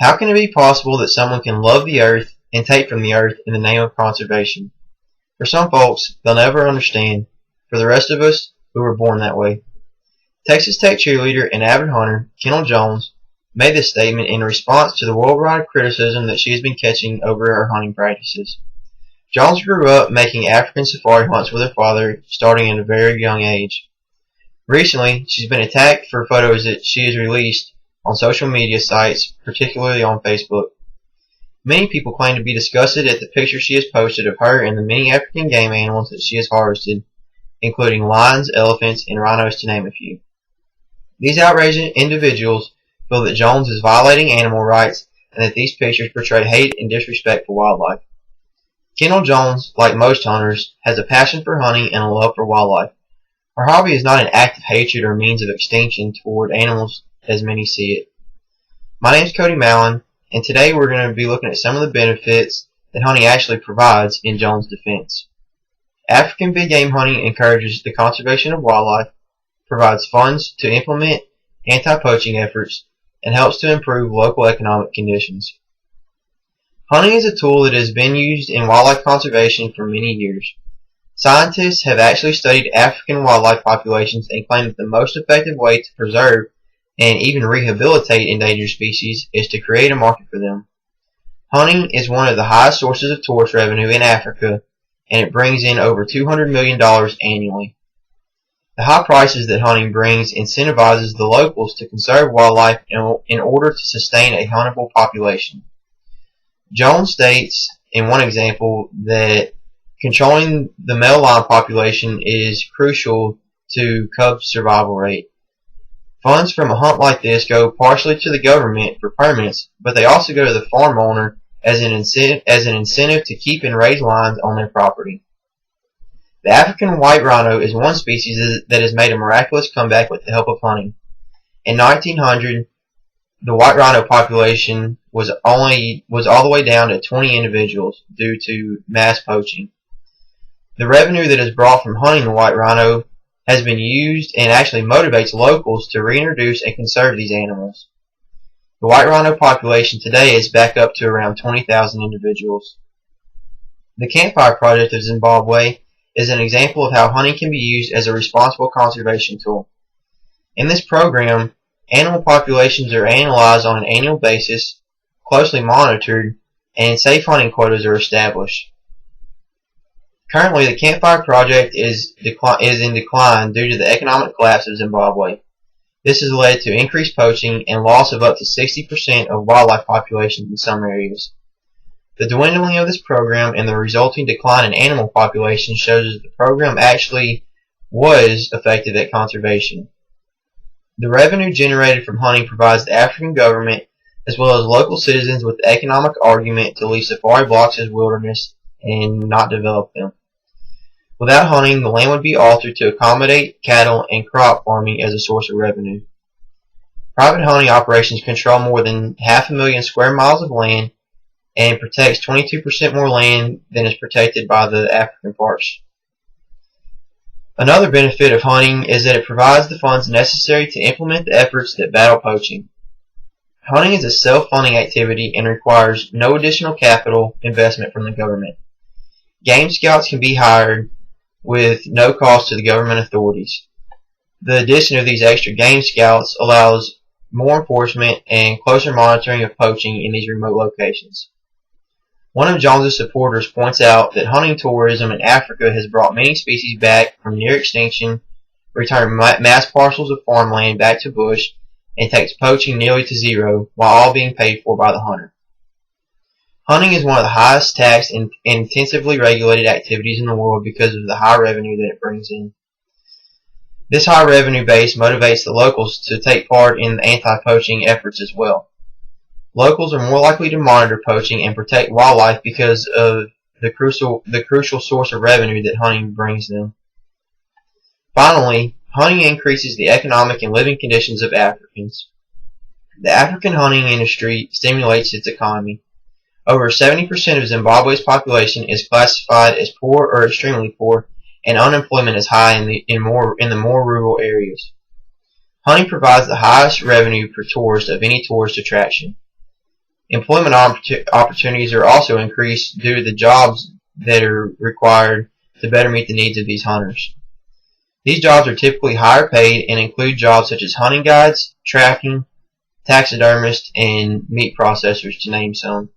How can it be possible that someone can love the earth and take from the earth in the name of conservation? For some folks, they'll never understand. For the rest of us, who were born that way. Texas Tech cheerleader and avid hunter, Kendall Jones, made this statement in response to the worldwide criticism that she has been catching over her hunting practices. Jones grew up making African safari hunts with her father, starting at a very young age. Recently, she's been attacked for photos that she has released on social media sites, particularly on Facebook. Many people claim to be disgusted at the picture she has posted of her and the many African game animals that she has harvested, including lions, elephants, and rhinos to name a few. These outraged individuals feel that Jones is violating animal rights and that these pictures portray hate and disrespect for wildlife. Kendall Jones, like most hunters, has a passion for hunting and a love for wildlife. Her hobby is not an act of hatred or means of extinction toward animals as many see it. My name is Cody Mallon, and today we're going to be looking at some of the benefits that hunting actually provides in Jones' defense. African big game hunting encourages the conservation of wildlife, provides funds to implement anti-poaching efforts, and helps to improve local economic conditions. Hunting is a tool that has been used in wildlife conservation for many years. Scientists have actually studied African wildlife populations and claim that the most effective way to preserve and even rehabilitate endangered species is to create a market for them. Hunting is one of the highest sources of tourist revenue in Africa, and it brings in over $200 million annually. The high prices that hunting brings incentivizes the locals to conserve wildlife in order to sustain a huntable population. Jones states in one example that controlling the male lion population is crucial to cub survival rate. Funds from a hunt like this go partially to the government for permits, but they also go to the farm owner as an incentive to keep and raise lions on their property. The African white rhino is one species that has made a miraculous comeback with the help of hunting. In 1900, the white rhino population was all the way down to 20 individuals due to mass poaching. The revenue that is brought from hunting the white rhino has been used and actually motivates locals to reintroduce and conserve these animals. The white rhino population today is back up to around 20,000 individuals. The Campfire Project of Zimbabwe is an example of how hunting can be used as a responsible conservation tool. In this program, animal populations are analyzed on an annual basis, closely monitored, and safe hunting quotas are established. Currently, the Campfire Project is in decline due to the economic collapse of Zimbabwe. This has led to increased poaching and loss of up to 60% of wildlife populations in some areas. The dwindling of this program and the resulting decline in animal population shows that the program actually was effective at conservation. The revenue generated from hunting provides the African government as well as local citizens with the economic argument to leave safari blocks as wilderness and not develop them. Without hunting, the land would be altered to accommodate cattle and crop farming as a source of revenue. Private hunting operations control more than 500,000 square miles of land and protects 22% more land than is protected by the African parks. Another benefit of hunting is that it provides the funds necessary to implement the efforts that battle poaching. Hunting is a self-funding activity and requires no additional capital investment from the government. Game scouts can be hired with no cost to the government authorities. The addition of these extra game scouts allows more enforcement and closer monitoring of poaching in these remote locations. One of Jones's supporters points out that hunting tourism in Africa has brought many species back from near extinction, returned mass parcels of farmland back to bush, and takes poaching nearly to zero, while all being paid for by the hunter. Hunting is one of the highest taxed and intensively regulated activities in the world because of the high revenue that it brings in. This high revenue base motivates the locals to take part in the anti-poaching efforts as well. Locals are more likely to monitor poaching and protect wildlife because of the crucial source of revenue that hunting brings them. Finally, hunting increases the economic and living conditions of Africans. The African hunting industry stimulates its economy. Over 70% of Zimbabwe's population is classified as poor or extremely poor, and unemployment is high in the more rural areas. Hunting provides the highest revenue per tourist of any tourist attraction. Employment opportunities are also increased due to the jobs that are required to better meet the needs of these hunters. These jobs are typically higher paid and include jobs such as hunting guides, tracking, taxidermists, and meat processors, to name some.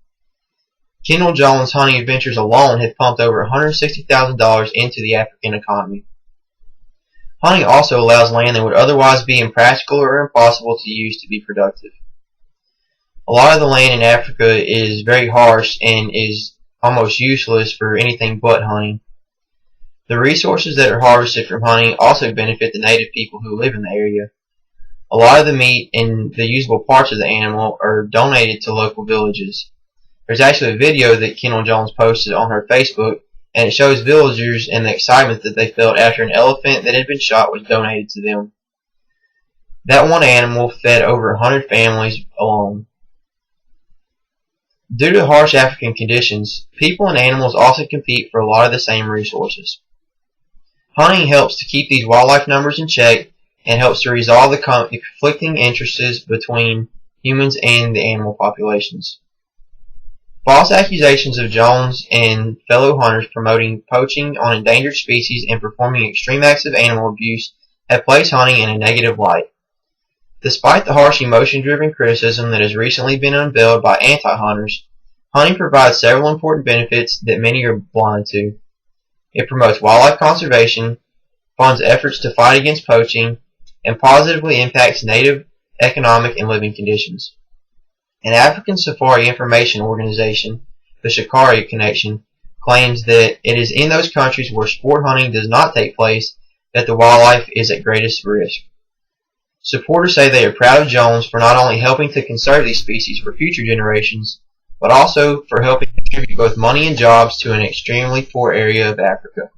Kendall Jones' hunting adventures alone have pumped over $160,000 into the African economy. Hunting also allows land that would otherwise be impractical or impossible to use to be productive. A lot of the land in Africa is very harsh and is almost useless for anything but hunting. The resources that are harvested from hunting also benefit the native people who live in the area. A lot of the meat and the usable parts of the animal are donated to local villages. There's actually a video that Kendall Jones posted on her Facebook, and it shows villagers and the excitement that they felt after an elephant that had been shot was donated to them. That one animal fed over 100 families alone. Due to harsh African conditions, people and animals also compete for a lot of the same resources. Hunting helps to keep these wildlife numbers in check and helps to resolve the conflicting interests between humans and the animal populations. False accusations of Jones and fellow hunters promoting poaching on endangered species and performing extreme acts of animal abuse have placed hunting in a negative light. Despite the harsh emotion-driven criticism that has recently been unveiled by anti-hunters, hunting provides several important benefits that many are blind to. It promotes wildlife conservation, funds efforts to fight against poaching, and positively impacts native economic and living conditions. An African Safari Information Organization, the Shikari Connection, claims that it is in those countries where sport hunting does not take place that the wildlife is at greatest risk. Supporters say they are proud of Jones for not only helping to conserve these species for future generations, but also for helping contribute both money and jobs to an extremely poor area of Africa.